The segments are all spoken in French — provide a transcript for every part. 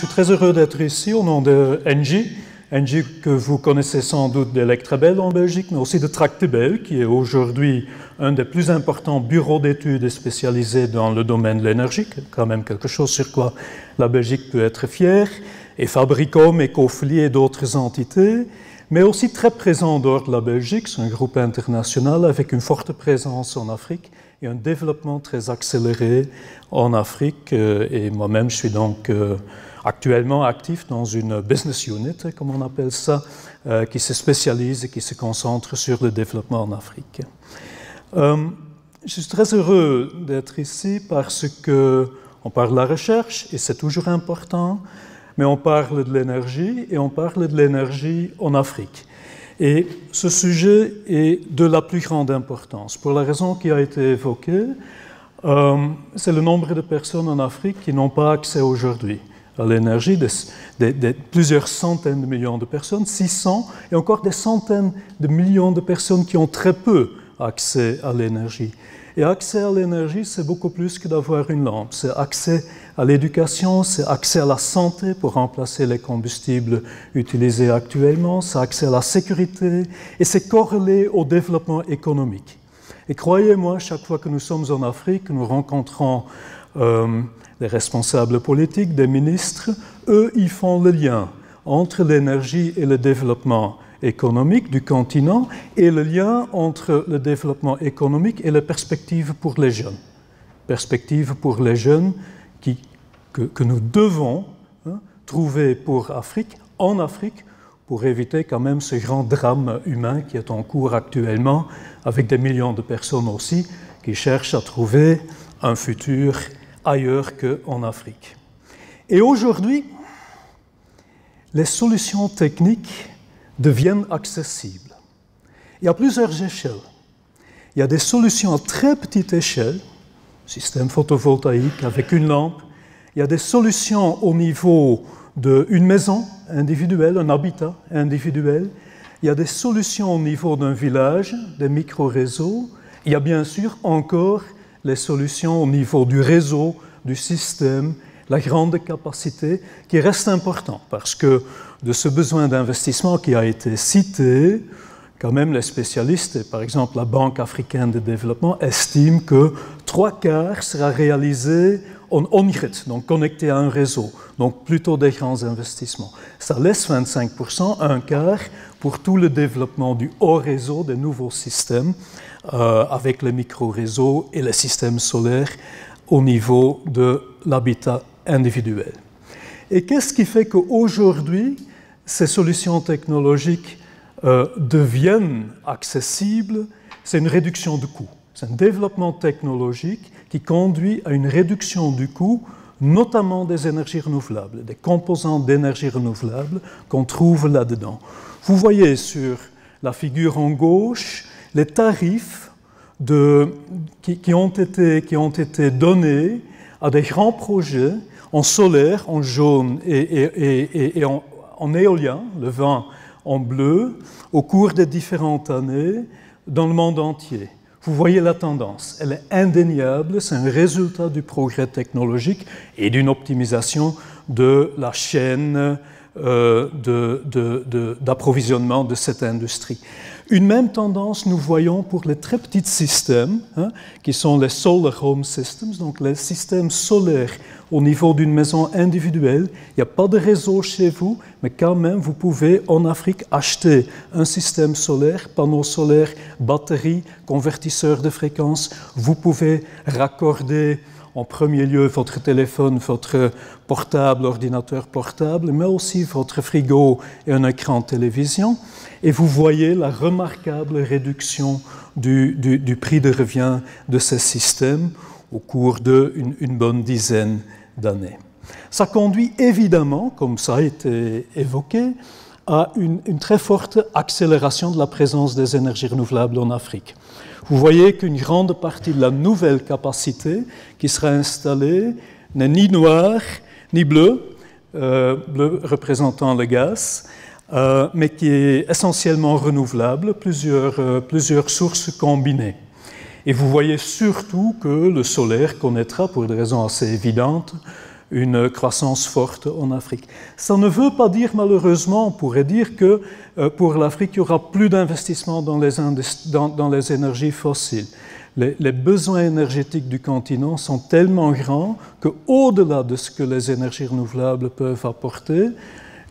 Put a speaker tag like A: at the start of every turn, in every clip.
A: Je suis très heureux d'être ici au nom de Engie. Engie que vous connaissez sans doute d'Electrabel en Belgique, mais aussi de Tractebel, qui est aujourd'hui un des plus importants bureaux d'études spécialisés dans le domaine de l'énergie, quand même quelque chose sur quoi la Belgique peut être fière, et Fabricom, Ecofli et d'autres entités, mais aussi très présent dehors de la Belgique. C'est un groupe international avec une forte présence en Afrique et un développement très accéléré en Afrique. Et moi-même, je suis donc actuellement actif dans une business unit, comme on appelle ça, qui se spécialise et qui se concentre sur le développement en Afrique. Je suis très heureux d'être ici parce qu'on parle de la recherche, et c'est toujours important, mais on parle de l'énergie, et on parle de l'énergie en Afrique. Et ce sujet est de la plus grande importance, pour la raison qui a été évoquée, c'est le nombre de personnes en Afrique qui n'ont pas accès aujourd'hui à l'énergie, plusieurs centaines de millions de personnes, 600, et encore des centaines de millions de personnes qui ont très peu accès à l'énergie. Et accès à l'énergie, c'est beaucoup plus que d'avoir une lampe. C'est accès à l'éducation, c'est accès à la santé pour remplacer les combustibles utilisés actuellement, c'est accès à la sécurité, et c'est corrélé au développement économique. Et croyez-moi, chaque fois que nous sommes en Afrique, nous rencontrons des responsables politiques, des ministres, eux, ils font le lien entre l'énergie et le développement économique du continent et le lien entre le développement économique et les perspectives pour les jeunes. Perspectives pour les jeunes que nous devons trouver pour Afrique, en Afrique, pour éviter quand même ce grand drame humain qui est en cours actuellement, avec des millions de personnes aussi qui cherchent à trouver un futur ailleurs qu'en Afrique. Et aujourd'hui, les solutions techniques deviennent accessibles. Il y a plusieurs échelles. Il y a des solutions à très petite échelle, système photovoltaïque avec une lampe. Il y a des solutions au niveau d'une maison individuelle, un habitat individuel. Il y a des solutions au niveau d'un village, des micro-réseaux. Il y a bien sûr encore les solutions au niveau du réseau, du système, la grande capacité, qui reste important parce que de ce besoin d'investissement qui a été cité, quand même les spécialistes, et par exemple la Banque africaine de développement, estiment que 3/4 sera réalisé en on-grid, donc connecté à un réseau, donc plutôt des grands investissements. Ça laisse 25%, un quart, pour tout le développement du haut réseau, des nouveaux systèmes, avec les micro-réseaux et les systèmes solaires au niveau de l'habitat individuel. Et qu'est-ce qui fait qu'aujourd'hui, ces solutions technologiques deviennent accessibles? C'est une réduction de coûts. C'est un développement technologique qui conduit à une réduction du coût, notamment des énergies renouvelables, des composants d'énergie renouvelable qu'on trouve là-dedans. Vous voyez sur la figure en gauche les tarifs qui ont été donnés à des grands projets en solaire, en jaune et en éolien, le vent en bleu, au cours des différentes années dans le monde entier. Vous voyez la tendance, elle est indéniable, c'est un résultat du progrès technologique et d'une optimisation de la chaîne d'approvisionnement de cette industrie. Une même tendance nous voyons pour les très petits systèmes, qui sont les Solar Home Systems, donc les systèmes solaires au niveau d'une maison individuelle. Il n'y a pas de réseau chez vous, mais quand même, vous pouvez en Afrique acheter un système solaire, panneaux solaires, batteries, convertisseurs de fréquences. Vous pouvez raccorder en premier lieu votre téléphone, votre portable, ordinateur portable, mais aussi votre frigo et un écran de télévision. Et vous voyez la remarquable réduction du prix de revient de ces systèmes au cours d'une bonne dizaine d'années. Ça conduit évidemment, comme ça a été évoqué, à une très forte accélération de la présence des énergies renouvelables en Afrique. Vous voyez qu'une grande partie de la nouvelle capacité qui sera installée n'est ni noire ni bleue, bleu représentant le gaz, mais qui est essentiellement renouvelable, plusieurs sources combinées. Et vous voyez surtout que le solaire connaîtra, pour des raisons assez évidentes, une croissance forte en Afrique. Ça ne veut pas dire, malheureusement, on pourrait dire que pour l'Afrique, il y aura plus d'investissements dans les énergies fossiles. Les besoins énergétiques du continent sont tellement grands qu'au-delà de ce que les énergies renouvelables peuvent apporter,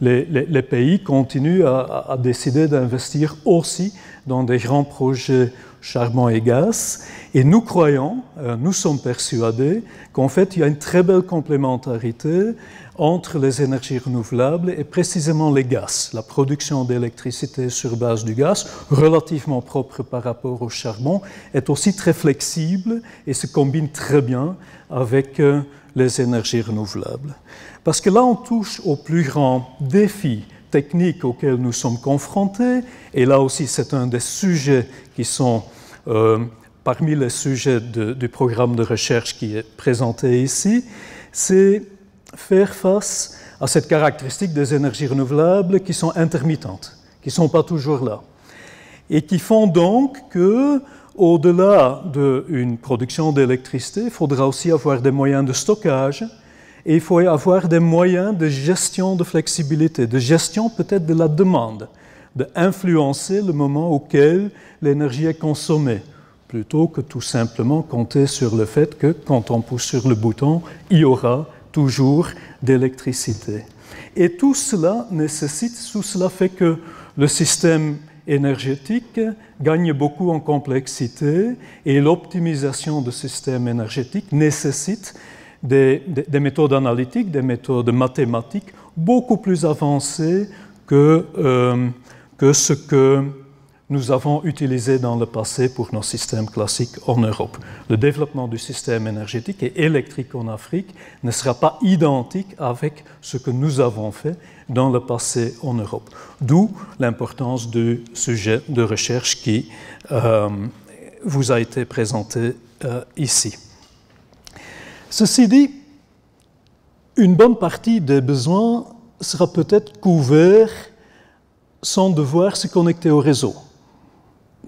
A: les pays continuent à décider d'investir aussi dans des grands projets charbon et gaz. Et nous croyons, nous sommes persuadés qu'en fait, il y a une très belle complémentarité entre les énergies renouvelables et précisément les gaz. La production d'électricité sur base du gaz, relativement propre par rapport au charbon, est aussi très flexible et se combine très bien avec les énergies renouvelables. Parce que là, on touche au plus grand défi technique auxquels nous sommes confrontés, et là aussi c'est un des sujets qui sont parmi les sujets du programme de recherche qui est présenté ici, c'est faire face à cette caractéristique des énergies renouvelables qui sont intermittentes, qui ne sont pas toujours là, et qui font donc que, au-delà d'une production d'électricité, il faudra aussi avoir des moyens de stockage, et il faut avoir des moyens de gestion de flexibilité, de gestion peut-être de la demande, d'influencer le moment auquel l'énergie est consommée, plutôt que tout simplement compter sur le fait que quand on pousse sur le bouton, il y aura toujours d'électricité. Et tout cela fait que le système énergétique gagne beaucoup en complexité et l'optimisation du système énergétique nécessite des méthodes analytiques, des méthodes mathématiques beaucoup plus avancées que ce que nous avons utilisé dans le passé pour nos systèmes classiques en Europe. Le développement du système énergétique et électrique en Afrique ne sera pas identique avec ce que nous avons fait dans le passé en Europe. D'où l'importance du sujet de recherche qui vous a été présenté ici. Ceci dit, une bonne partie des besoins sera peut-être couvert sans devoir se connecter au réseau.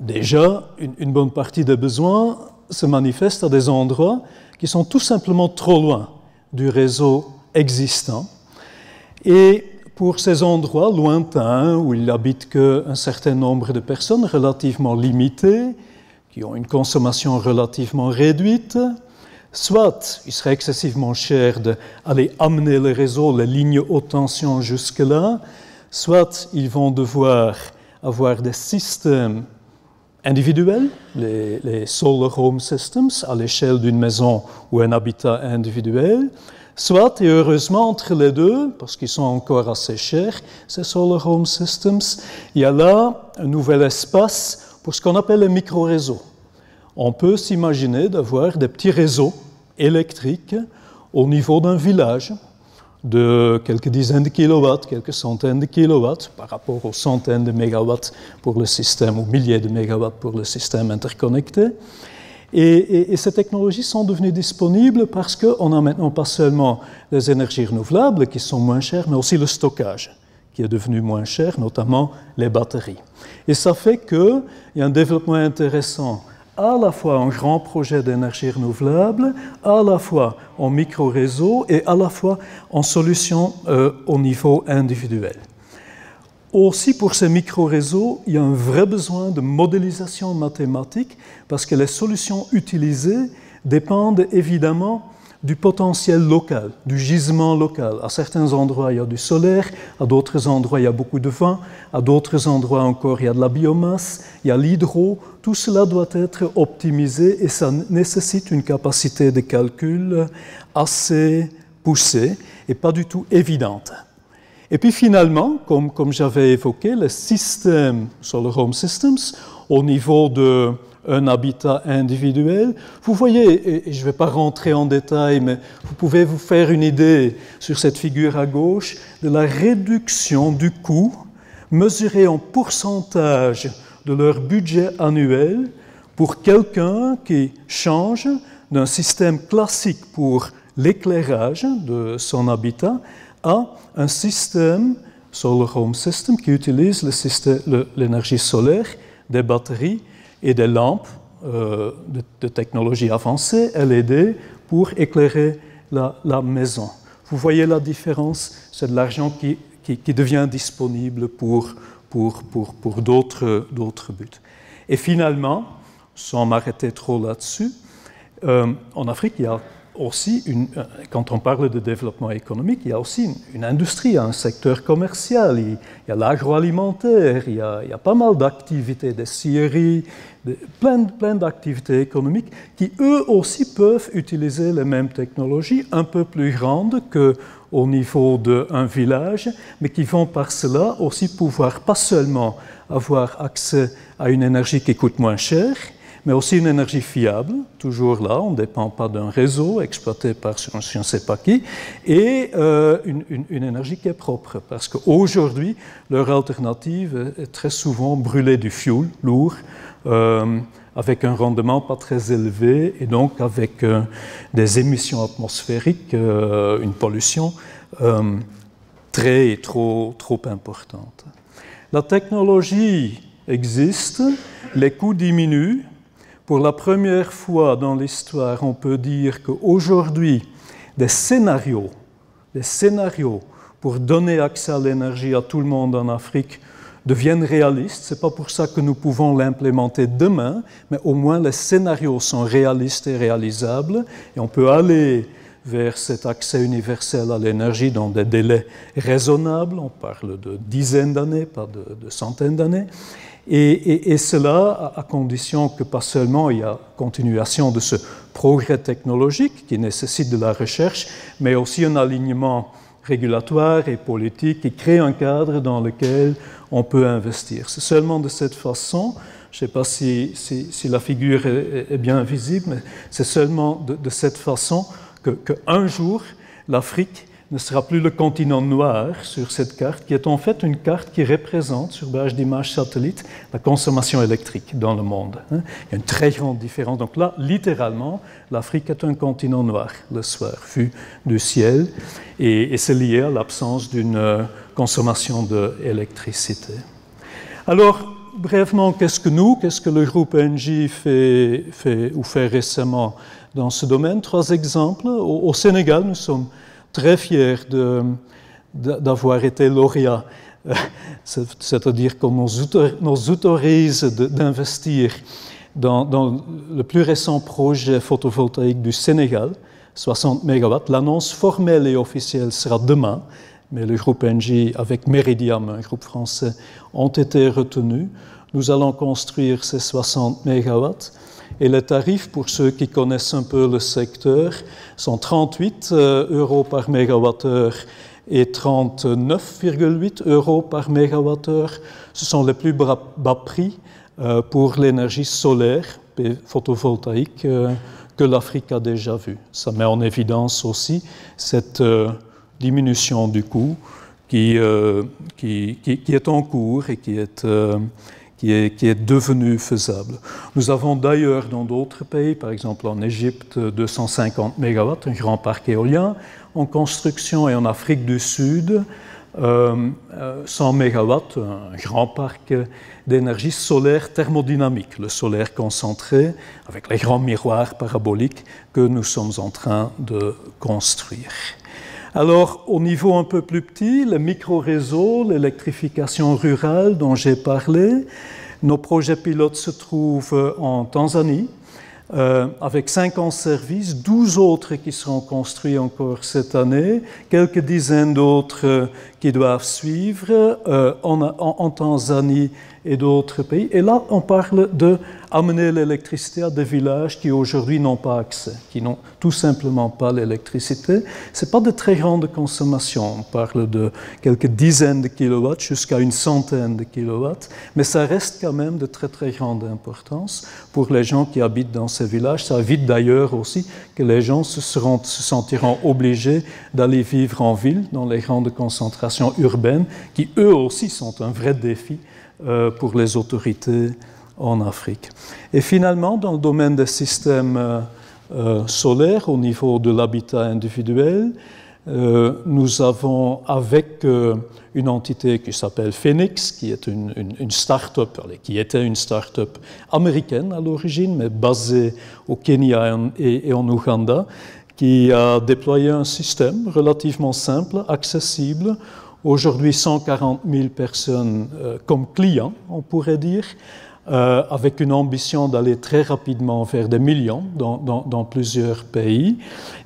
A: Déjà, une bonne partie des besoins se manifeste à des endroits qui sont tout simplement trop loin du réseau existant. Et pour ces endroits lointains où il n'habite qu'un certain nombre de personnes relativement limitées, qui ont une consommation relativement réduite, soit il serait excessivement cher d'aller amener le réseau, les lignes haute tension jusque-là, soit ils vont devoir avoir des systèmes individuels, les solar home systems, à l'échelle d'une maison ou un habitat individuel, soit, et heureusement entre les deux, parce qu'ils sont encore assez chers, ces solar home systems, il y a là un nouvel espace pour ce qu'on appelle les micro-réseaux. On peut s'imaginer d'avoir des petits réseaux électriques au niveau d'un village de quelques dizaines de kilowatts, quelques centaines de kilowatts par rapport aux centaines de mégawatts pour le système, ou milliers de mégawatts pour le système interconnecté. Et ces technologies sont devenues disponibles parce qu'on a maintenant pas seulement les énergies renouvelables qui sont moins chères, mais aussi le stockage qui est devenu moins cher, notamment les batteries. Et ça fait qu'il y a un développement intéressant à la fois en grand projet d'énergie renouvelable, à la fois en micro-réseau et à la fois en solution au niveau individuel. Aussi, pour ces micro-réseaux, il y a un vrai besoin de modélisation mathématique parce que les solutions utilisées dépendent évidemment du potentiel local, du gisement local. À certains endroits, il y a du solaire, à d'autres endroits, il y a beaucoup de vent, à d'autres endroits encore, il y a de la biomasse, il y a l'hydro. Tout cela doit être optimisé et ça nécessite une capacité de calcul assez poussée et pas du tout évidente. Et puis finalement, comme j'avais évoqué, les systèmes Solar Home Systems, au niveau d'un habitat individuel, vous voyez, et je ne vais pas rentrer en détail, mais vous pouvez vous faire une idée sur cette figure à gauche de la réduction du coût mesuré en pourcentage de leur budget annuel pour quelqu'un qui change d'un système classique pour l'éclairage de son habitat à un système Solar Home System qui utilise l'énergie solaire, des batteries et des lampes de technologie avancée, LED, pour éclairer la maison. Vous voyez la différence? C'est de l'argent qui devient disponible pour d'autres buts. Et finalement, sans m'arrêter trop là-dessus, en Afrique, il y a aussi, quand on parle de développement économique, il y a aussi une industrie, un secteur commercial, il y a l'agroalimentaire, il y a pas mal d'activités, des scieries, plein d'activités économiques qui, eux aussi, peuvent utiliser les mêmes technologies, un peu plus grandes qu'au niveau d'un village, mais qui vont par cela aussi pouvoir pas seulement avoir accès à une énergie qui coûte moins cher, mais aussi une énergie fiable, toujours là, on ne dépend pas d'un réseau exploité par je ne sais pas qui, et une énergie qui est propre, parce qu'aujourd'hui, leur alternative est très souvent brûler du fioul lourd, avec un rendement pas très élevé, et donc avec des émissions atmosphériques, une pollution trop importante. La technologie existe, les coûts diminuent. Pour la première fois dans l'histoire, on peut dire qu'aujourd'hui, des scénarios pour donner accès à l'énergie à tout le monde en Afrique deviennent réalistes. Ce n'est pas pour ça que nous pouvons l'implémenter demain, mais au moins les scénarios sont réalistes et réalisables, et on peut aller vers cet accès universel à l'énergie dans des délais raisonnables. On parle de dizaines d'années, pas de centaines d'années. Et cela à condition que pas seulement il y a continuation de ce progrès technologique qui nécessite de la recherche, mais aussi un alignement régulatoire et politique qui crée un cadre dans lequel on peut investir. C'est seulement de cette façon, je ne sais pas si la figure est bien visible, mais c'est seulement de cette façon qu'un jour l'Afrique ne sera plus le continent noir sur cette carte, qui est en fait une carte qui représente, sur base d'images satellites, la consommation électrique dans le monde. Il y a une très grande différence. Donc là, littéralement, l'Afrique est un continent noir le soir, vu du ciel, et c'est lié à l'absence d'une consommation d'électricité. Alors, brièvement, qu'est-ce que le groupe ENGIE fait récemment dans ce domaine? 3 exemples. Au Sénégal, nous sommes très fiers d'avoir été lauréats, c'est-à-dire qu'on nous autorise d'investir dans le plus récent projet photovoltaïque du Sénégal, 60 MW. L'annonce formelle et officielle sera demain, mais le groupe ENGIE avec Meridiam, un groupe français, ont été retenus. Nous allons construire ces 60 MW. Et les tarifs, pour ceux qui connaissent un peu le secteur, sont 38 € par mégawattheure et 39,8 € par mégawattheure. Ce sont les plus bas prix pour l'énergie solaire et photovoltaïque que l'Afrique a déjà vu. Ça met en évidence aussi cette diminution du coût qui est en cours et qui est devenu faisable. Nous avons d'ailleurs dans d'autres pays, par exemple en Égypte, 250 MW, un grand parc éolien en construction, et en Afrique du Sud, 100 MW, un grand parc d'énergie solaire thermodynamique, le solaire concentré, avec les grands miroirs paraboliques que nous sommes en train de construire. Alors, au niveau un peu plus petit, les micro-réseaux, l'électrification rurale dont j'ai parlé, nos projets pilotes se trouvent en Tanzanie, avec 50 services, 12 autres qui seront construits encore cette année, quelques dizaines d'autres qui doivent suivre en Tanzanie et d'autres pays. Et là, on parle d'amener l'électricité à des villages qui aujourd'hui n'ont pas accès, qui n'ont tout simplement pas l'électricité. Ce n'est pas de très grande consommation, on parle de quelques dizaines de kilowatts jusqu'à une centaine de kilowatts, mais ça reste quand même de très très grande importance pour les gens qui habitent dans ces villages. Ça évite d'ailleurs aussi que les gens se sentiront obligés d'aller vivre en ville, dans les grandes concentrations urbaines, qui eux aussi sont un vrai défi pour les autorités en Afrique. Et finalement, dans le domaine des systèmes solaires, au niveau de l'habitat individuel, nous avons avec une entité qui s'appelle Phoenix, qui est une start-up, qui était une start-up américaine à l'origine, mais basée au Kenya et en Ouganda, qui a déployé un système relativement simple, accessible. Aujourd'hui, 140 000 personnes comme clients, on pourrait dire, avec une ambition d'aller très rapidement vers des millions dans plusieurs pays.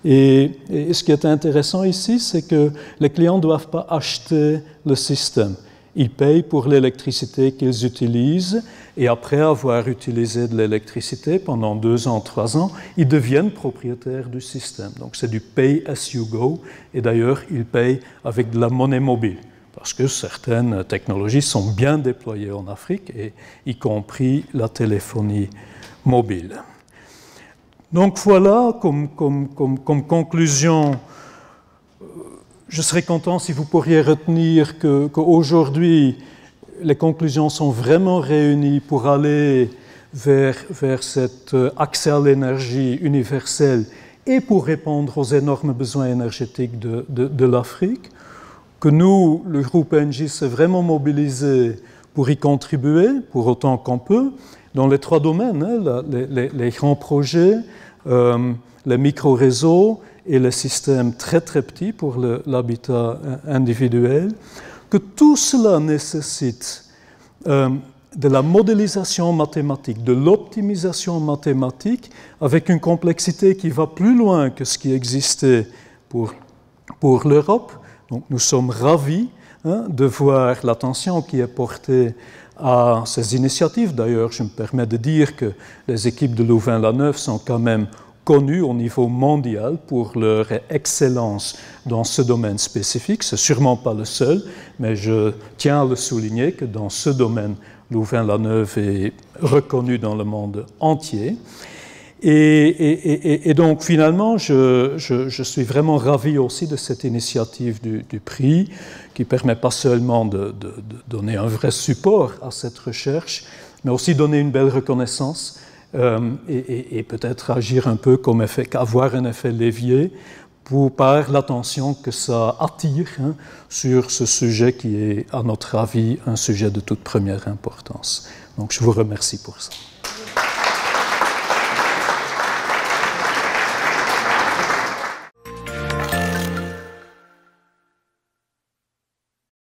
A: Et ce qui est intéressant ici, c'est que les clients ne doivent pas acheter le système. Ils payent pour l'électricité qu'ils utilisent et après avoir utilisé de l'électricité pendant 2 ans, 3 ans, ils deviennent propriétaires du système. Donc c'est du pay as you go et d'ailleurs ils payent avec de la monnaie mobile parce que certaines technologies sont bien déployées en Afrique, et y compris la téléphonie mobile. Donc voilà, comme conclusion, je serais content si vous pourriez retenir qu'aujourd'hui, les conclusions sont vraiment réunies pour aller vers cet accès à l'énergie universelle et pour répondre aux énormes besoins énergétiques de l'Afrique, que nous, le groupe ENGIE, s'est vraiment mobilisé pour y contribuer, pour autant qu'on peut, dans les 3 domaines, hein, les grands projets, les micro-réseaux et les systèmes très très petits pour l'habitat individuel, que tout cela nécessite de la modélisation mathématique, de l'optimisation mathématique, avec une complexité qui va plus loin que ce qui existait pour l'Europe. Donc nous sommes ravis de voir l'attention qui est portée à ces initiatives. D'ailleurs, je me permets de dire que les équipes de Louvain-la-Neuve sont quand même connues au niveau mondial pour leur excellence dans ce domaine spécifique. Ce n'est sûrement pas le seul, mais je tiens à le souligner que dans ce domaine, Louvain-la-Neuve est reconnu dans le monde entier. Et donc finalement, je suis vraiment ravi aussi de cette initiative du prix qui permet pas seulement de donner un vrai support à cette recherche, mais aussi donner une belle reconnaissance et peut-être agir un peu comme avoir un effet levier par l'attention que ça attire sur ce sujet qui est, à notre avis, un sujet de toute première importance. Donc je vous remercie pour ça.